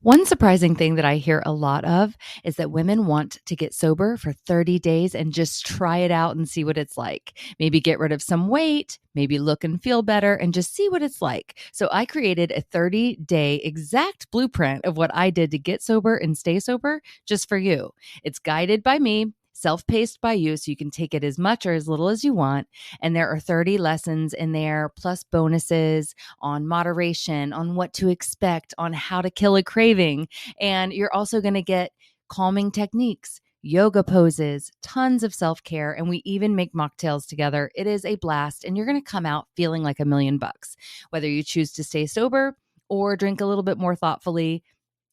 One surprising thing that I hear a lot of is that women want to get sober for 30 days and just try it out and see what it's like. Maybe get rid of some weight, maybe look and feel better, and just see what it's like. So I created a 30-day exact blueprint of what I did to get sober and stay sober just for you. It's guided by me, self-paced by you, so you can take it as much or as little as you want. And there are 30 lessons in there, plus bonuses on moderation, on what to expect, on how to kill a craving. And you're also going to get calming techniques, yoga poses, tons of self-care, and we even make mocktails together. It is a blast, and you're going to come out feeling like $1,000,000. Whether you choose to stay sober or drink a little bit more thoughtfully,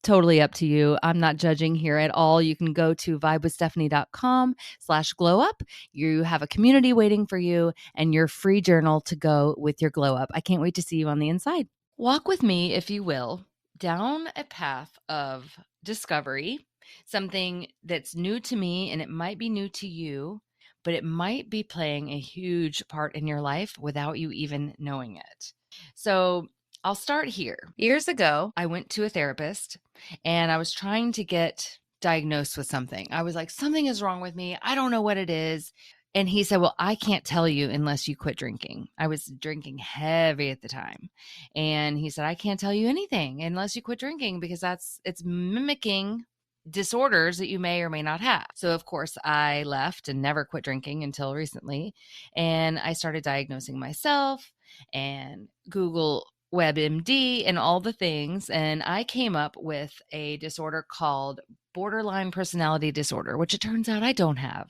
totally up to you. I'm not judging here at all. You can go to vibewithstephanie.com/glow-up. You have a community waiting for you and your free journal to go with your glow up. I can't wait to see you on the inside. Walk with me, if you will, down a path of discovery, something that's new to me and it might be new to you, but it might be playing a huge part in your life without you even knowing it. So I'll start here. Years ago, I went to a therapist and I was trying to get diagnosed with something. I was like, something is wrong with me. I don't know what it is. And he said, well, I can't tell you unless you quit drinking. I was drinking heavy at the time. And he said, I can't tell you anything unless you quit drinking because it's mimicking disorders that you may or may not have. So of course I left and never quit drinking until recently. And I started diagnosing myself and Google WebMD and all the things. And I came up with a disorder called borderline personality disorder, which it turns out I don't have.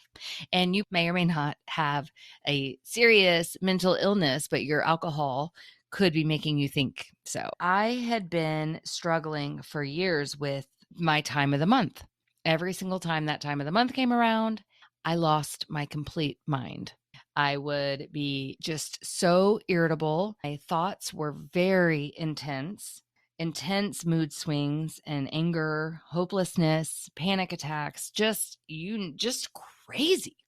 And you may or may not have a serious mental illness, but your alcohol could be making you think so. I had been struggling for years with my time of the month. Every single time that time of the month came around, I lost my complete mind. I would be just so irritable. My thoughts were very intense mood swings and anger, hopelessness, panic attacks, just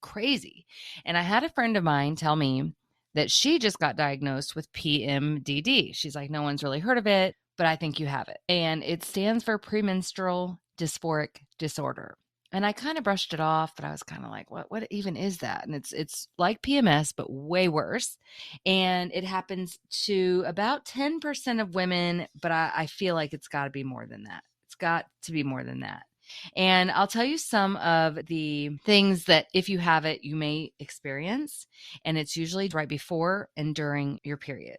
crazy. And I had a friend of mine tell me that she just got diagnosed with PMDD. She's like, no one's really heard of it, but I think you have it. And it stands for premenstrual dysphoric disorder. And I kind of brushed it off, but I was kind of like, what even is that? And it's like PMS, but way worse. And it happens to about 10% of women, but I feel like it's got to be more than that. It's got to be more than that. And I'll tell you some of the things that if you have it, you may experience. And it's usually right before and during your period.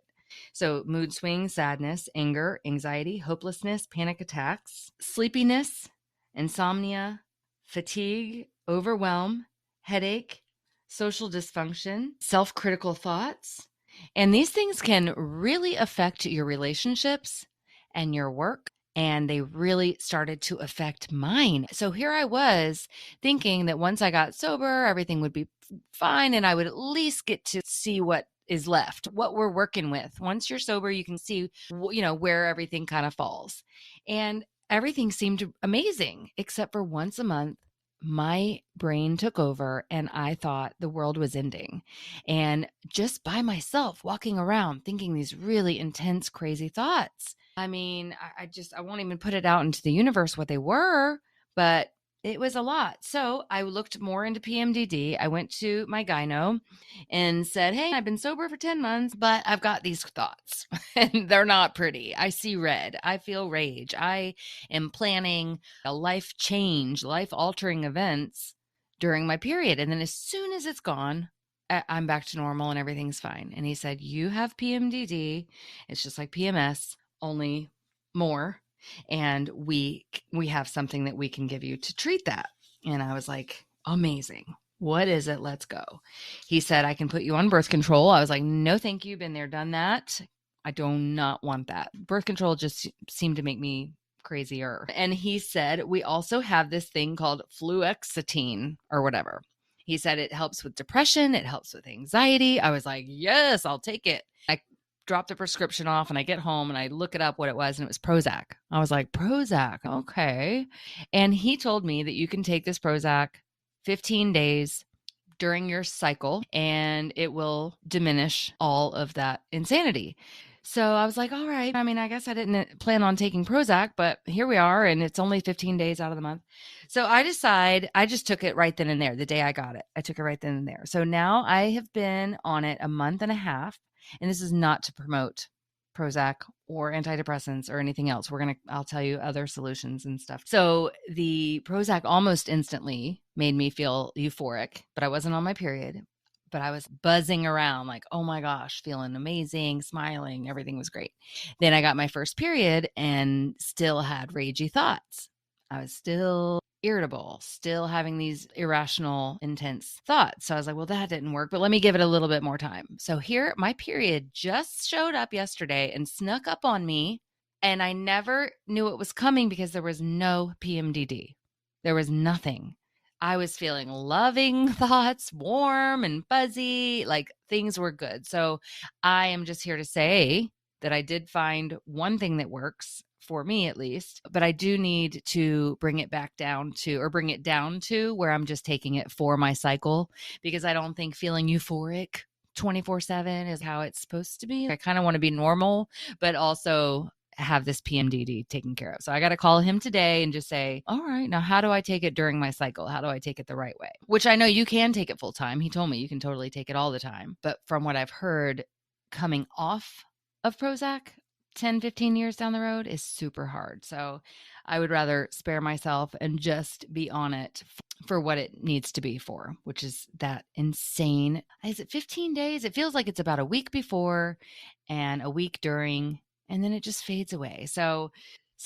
So mood swings, sadness, anger, anxiety, hopelessness, panic attacks, sleepiness, insomnia, fatigue, overwhelm, headache, social dysfunction, self-critical thoughts. And these things can really affect your relationships and your work. And they really started to affect mine. So here I was thinking that once I got sober, everything would be fine and I would at least get to see what is left, what we're working with. Once you're sober, you can see, where everything kind of falls. And everything seemed amazing, except for once a month, my brain took over and I thought the world was ending. And just by myself walking around thinking these really intense, crazy thoughts. I mean, I won't even put it out into the universe what they were, but it was a lot. So I looked more into PMDD. I went to my gyno and said, hey, I've been sober for 10 months, but I've got these thoughts and they're not pretty. I see red. I feel rage. I am planning a life change, life altering events during my period. And then as soon as it's gone, I'm back to normal and everything's fine. And he said, you have PMDD. It's just like PMS, only more. And we have something that we can give you to treat that. And I was like, amazing. What is it? Let's go. He said, I can put you on birth control. I was like, no, thank you. Been there, done that. I do not want that. Birth control just seemed to make me crazier. And he said, we also have this thing called fluoxetine or whatever. He said it helps with depression. It helps with anxiety. I was like, yes, I'll take it. I dropped the prescription off and I get home and I look it up what it was and it was Prozac. I was like, Prozac, okay. And he told me that you can take this Prozac 15 days during your cycle and it will diminish all of that insanity. So I was like, all right. I mean, I guess I didn't plan on taking Prozac, but here we are, and it's only 15 days out of the month. So I just took it right then and there the day I got it. I took it right then and there. So now I have been on it a month and a half, and this is not to promote Prozac or antidepressants or anything else. I'll tell you other solutions and stuff. So the Prozac almost instantly made me feel euphoric, but I wasn't on my period. But I was buzzing around like, oh my gosh, feeling amazing, smiling, everything was great. Then I got my first period and still had ragey thoughts. I was still irritable, still having these irrational, intense thoughts. So I was like, well, that didn't work, but let me give it a little bit more time. So here, my period just showed up yesterday and snuck up on me. And I never knew it was coming because there was no PMDD. There was nothing. I was feeling loving thoughts, warm and fuzzy, like things were good. So I am just here to say that I did find one thing that works for me at least, but I do need to bring it down to where I'm just taking it for my cycle, because I don't think feeling euphoric 24/7 is how it's supposed to be. I kind of want to be normal, but also have this PMDD taken care of. So I got to call him today and just say, all right, now how do I take it during my cycle? How do I take it the right way? Which I know you can take it full time. He told me you can totally take it all the time. But from what I've heard, coming off of Prozac 10, 15 years down the road is super hard. So I would rather spare myself and just be on it for what it needs to be for, which is that insane. Is it 15 days? It feels like it's about a week before and a week during, and then it just fades away. So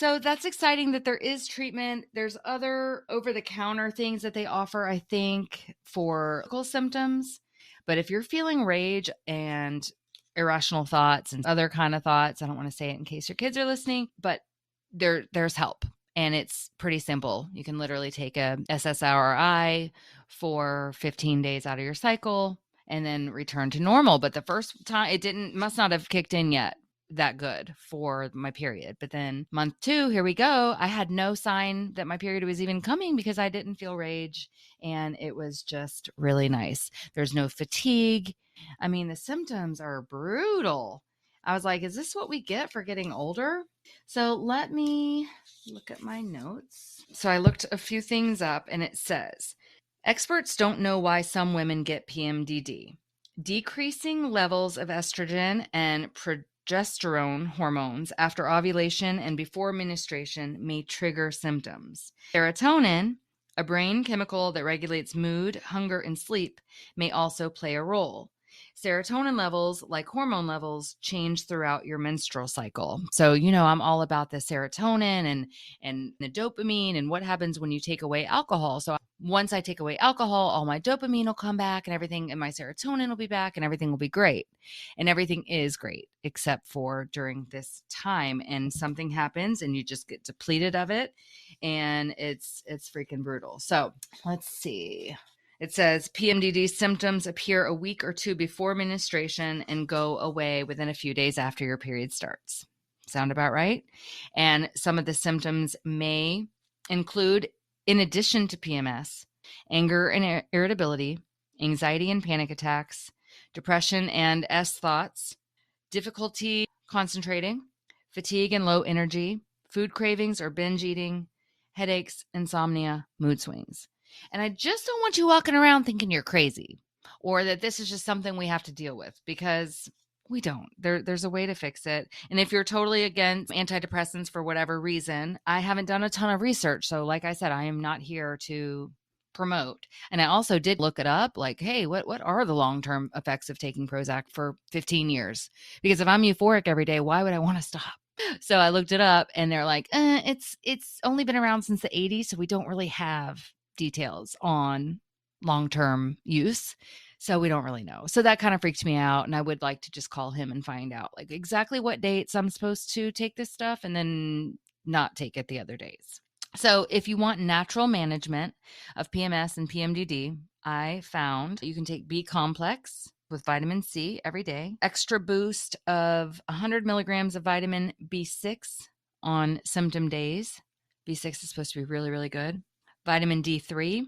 that's exciting that there is treatment. There's other over-the-counter things that they offer, I think, for physical symptoms. But if you're feeling rage and irrational thoughts and other kind of thoughts, I don't want to say it in case your kids are listening, but there's help. And it's pretty simple. You can literally take a SSRI for 15 days out of your cycle and then return to normal. But the first time must not have kicked in yet that good for my period. But then month 2, here we go. I had no sign that my period was even coming because I didn't feel rage. And it was just really nice. There's no fatigue. I mean, the symptoms are brutal. I was like, is this what we get for getting older? So let me look at my notes. So I looked a few things up, and it says, experts don't know why some women get PMDD. Decreasing levels of estrogen and progesterone hormones after ovulation and before menstruation may trigger symptoms. Serotonin, a brain chemical that regulates mood, hunger, and sleep, may also play a role. Serotonin levels, like hormone levels, change throughout your menstrual cycle. So, I'm all about the serotonin and the dopamine and what happens when you take away alcohol. So once I take away alcohol, all my dopamine will come back and everything, and my serotonin will be back and everything will be great. And everything is great, except for during this time, and something happens and you just get depleted of it, and it's freaking brutal. So let's see. It says PMDD symptoms appear a week or 2 before menstruation and go away within a few days after your period starts. Sound about right? And some of the symptoms may include, in addition to PMS, anger and irritability, anxiety and panic attacks, depression and thoughts, difficulty concentrating, fatigue and low energy, food cravings or binge eating, headaches, insomnia, mood swings. And I just don't want you walking around thinking you're crazy or that this is just something we have to deal with, because we don't. There's a way to fix it. And if you're totally against antidepressants for whatever reason, I haven't done a ton of research. So like I said, I am not here to promote. And I also did look it up, like, hey, what are the long-term effects of taking Prozac for 15 years? Because if I'm euphoric every day, why would I want to stop? So I looked it up, and they're like, it's only been around since the 80s, so we don't really have details on long-term use. So we don't really know. So that kind of freaked me out. And I would like to just call him and find out like exactly what dates I'm supposed to take this stuff and then not take it the other days. So if you want natural management of PMS and PMDD, I found you can take B complex with vitamin C every day, extra boost of 100 milligrams of vitamin B6 on symptom days. B6 is supposed to be really, really good. Vitamin D3,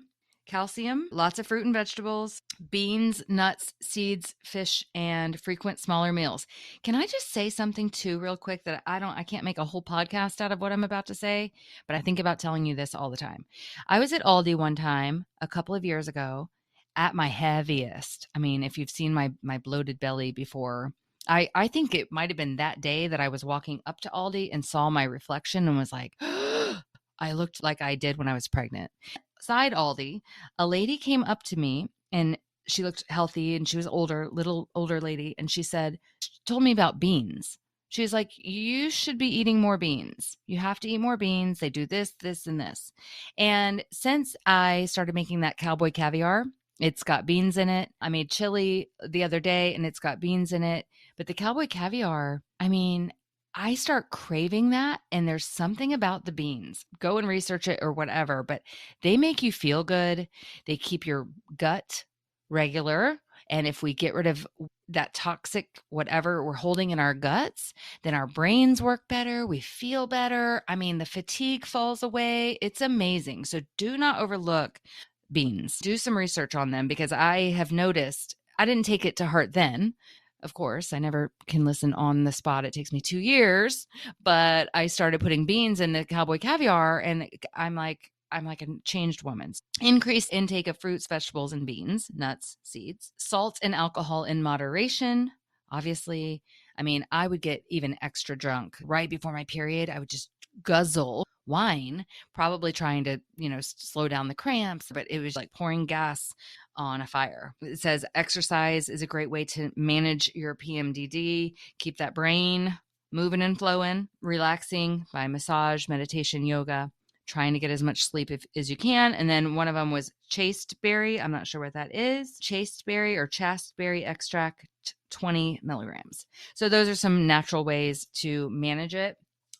calcium, lots of fruit and vegetables, beans, nuts, seeds, fish, and frequent smaller meals. Can I just say something too real quick that I can't make a whole podcast out of what I'm about to say, but I think about telling you this all the time. I was at Aldi one time a couple of years ago at my heaviest. I mean, if you've seen my bloated belly before, I think it might have been that day that I was walking up to Aldi and saw my reflection and was like, I looked like I did when I was pregnant. Side Aldi, a lady came up to me and she looked healthy and she was older, little older lady. And she told me about beans. She was like, you should be eating more beans. You have to eat more beans. They do this, this, and this. And since I started making that cowboy caviar, it's got beans in it. I made chili the other day and it's got beans in it. But the cowboy caviar, I mean, I start craving that. And there's something about the beans. Go and research it or whatever, but they make you feel good. They keep your gut regular. And if we get rid of that toxic whatever we're holding in our guts, then our brains work better. We feel better. I mean, the fatigue falls away. It's amazing. So do not overlook beans. Do some research on them because I have noticed I didn't take it to heart then. Of course, I never can listen on the spot. It takes me 2 years, but I started putting beans in the cowboy caviar and I'm like a changed woman. Increased intake of fruits, vegetables, and beans, nuts, seeds, salt and alcohol in moderation. Obviously, I mean, I would get even extra drunk right before my period. I would just guzzle wine, probably trying to, slow down the cramps, but it was like pouring gas on a fire. It says exercise is a great way to manage your PMDD, keep that brain moving and flowing, relaxing by massage, meditation, yoga, trying to get as much sleep as you can. And then one of them was chasteberry. I'm not sure what that is. Chasteberry or chasteberry extract, 20 milligrams. So those are some natural ways to manage it.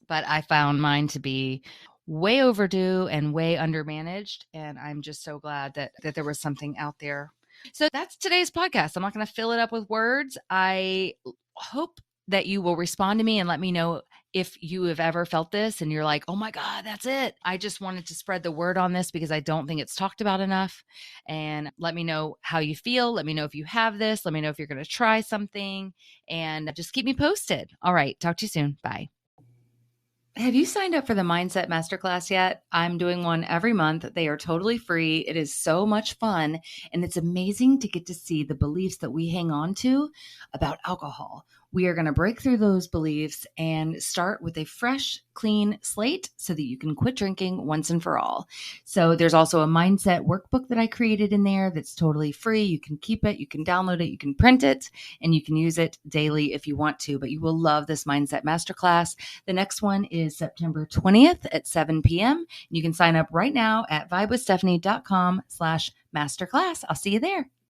But I found mine to be way overdue and way undermanaged. And I'm just so glad that there was something out there. So that's today's podcast. I'm not going to fill it up with words. I hope that you will respond to me and let me know if you have ever felt this and you're like, oh my God, that's it. I just wanted to spread the word on this because I don't think it's talked about enough. And let me know how you feel. Let me know if you have this. Let me know if you're going to try something and just keep me posted. All right. Talk to you soon. Bye. Have you signed up for the Mindset Masterclass yet? I'm doing one every month. They are totally free. It is so much fun. And it's amazing to get to see the beliefs that we hang on to about alcohol. We are going to break through those beliefs and start with a fresh, clean slate so that you can quit drinking once and for all. So there's also a mindset workbook that I created in there that's totally free. You can keep it, you can download it, you can print it, and you can use it daily if you want to, but you will love this Mindset Masterclass. The next one is September 20th at 7 p.m. You can sign up right now at vibewithstephanie.com/masterclass. I'll see you there.